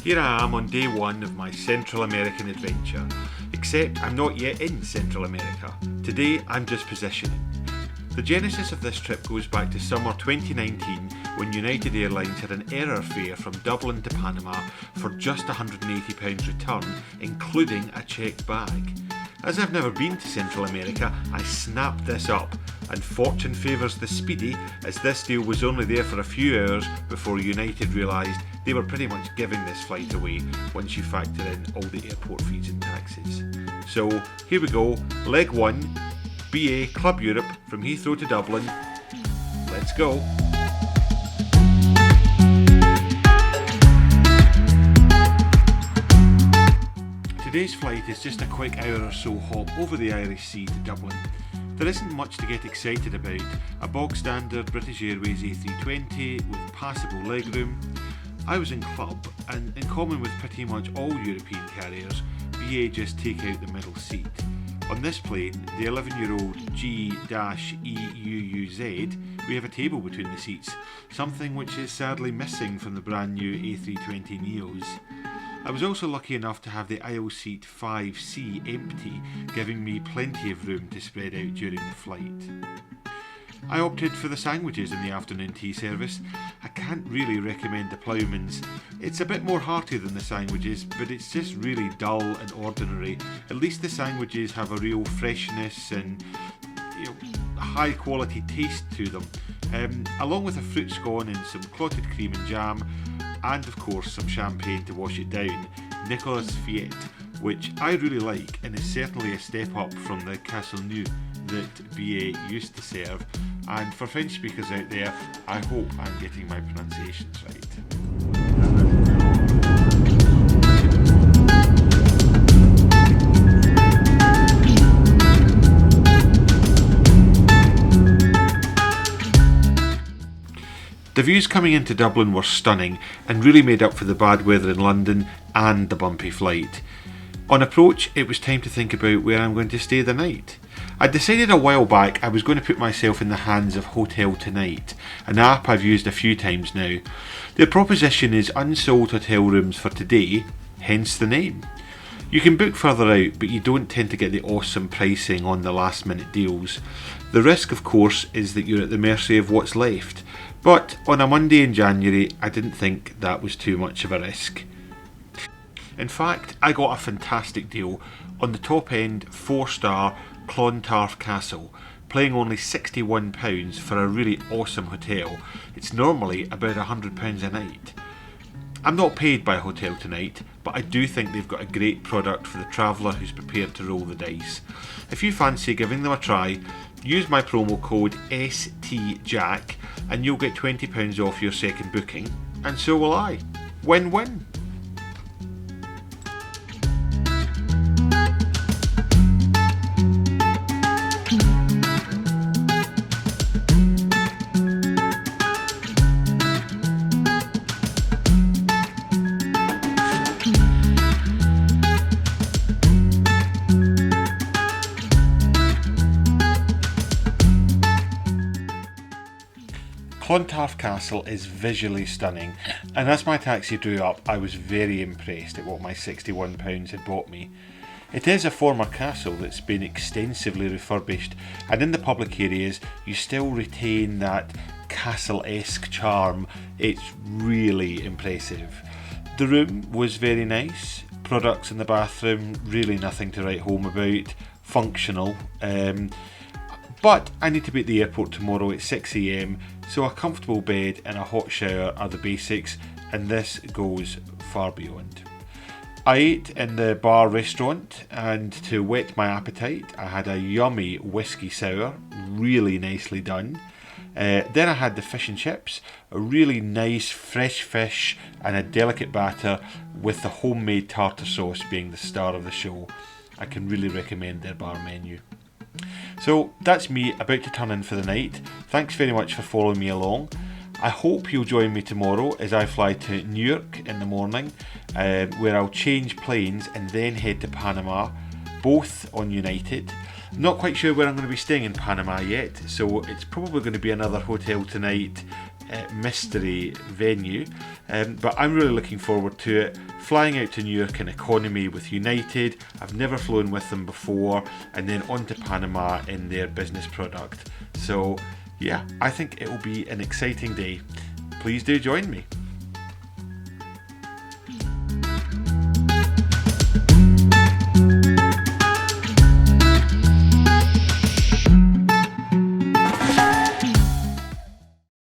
Here I am on day one of my Central American adventure, except I'm not yet in Central America. Today I'm just positioning. The genesis of this trip goes back to summer 2019 when United Airlines had an error fare from Dublin to Panama for just £180 return, including a checked bag. As I've never been to Central America, I snapped this up, and fortune favours the speedy, as this deal was only there for a few hours before United realised they were pretty much giving this flight away once you factor in all the airport fees and taxes. So here we go, leg one, BA Club Europe from Heathrow to Dublin. Let's go. Today's flight is just a quick hour or so hop over the Irish Sea to Dublin. There isn't much to get excited about. A bog standard British Airways A320 with passable legroom. I was in club, and in common with pretty much all European carriers, BA just take out the middle seat. On this plane, the 11-year-old G-EUUZ, we have a table between the seats, something which is sadly missing from the brand new A320 Neos. I was also lucky enough to have the aisle seat 5C empty, giving me plenty of room to spread out during the flight. I opted for the sandwiches in the afternoon tea service. I can't really recommend the Ploughman's. It's a bit more hearty than the sandwiches, but it's just really dull and ordinary. At least the sandwiches have a real freshness and high quality taste to them, along with a fruit scone and some clotted cream and jam, and of course some champagne to wash it down, Nicolas Fiat, which I really like and is certainly a step up from the Castelnau that BA used to serve. And for French speakers out there, I hope I'm getting my pronunciations right. The views coming into Dublin were stunning and really made up for the bad weather in London and the bumpy flight. On approach, it was time to think about where I'm going to stay the night. I decided a while back I was going to put myself in the hands of HotelTonight, an app I've used a few times now. Their proposition is unsold hotel rooms for today, hence the name. You can book further out, but you don't tend to get the awesome pricing on the last minute deals. The risk, of course, is that you're at the mercy of what's left. But on a Monday in January, I didn't think that was too much of a risk. In fact, I got a fantastic deal on the top end 4-star Clontarf Castle, paying only £61 for a really awesome hotel. It's normally about £100 a night. I'm not paid by HotelTonight, but I do think they've got a great product for the traveller who's prepared to roll the dice. If you fancy giving them a try, use my promo code STJack and you'll get £20 off your second booking, and so will I. Win-win! Clontarf Castle is visually stunning, and as my taxi drew up I was very impressed at what my £61 had bought me. It is a former castle that's been extensively refurbished, and in the public areas you still retain that castle-esque charm. It's really impressive. The room was very nice, products in the bathroom really nothing to write home about, functional, but I need to be at the airport tomorrow at 6 AM, so a comfortable bed and a hot shower are the basics, and this goes far beyond. I ate in the bar restaurant, and to whet my appetite I had a yummy whiskey sour, really nicely done. Then I had the fish and chips, a really nice fresh fish and a delicate batter, with the homemade tartar sauce being the star of the show. I can really recommend their bar menu. So that's me about to turn in for the night. Thanks very much for following me along. I hope you'll join me tomorrow as I fly to New York in the morning, where I'll change planes and then head to Panama, both on United. Not quite sure where I'm going to be staying in Panama yet, so it's probably going to be another Hotel Tonight mystery venue, but I'm really looking forward to it. Flying out to New York in economy with United, I've never flown with them before, and then on to Panama in their business product. So yeah, I think it will be an exciting day. Please do join me.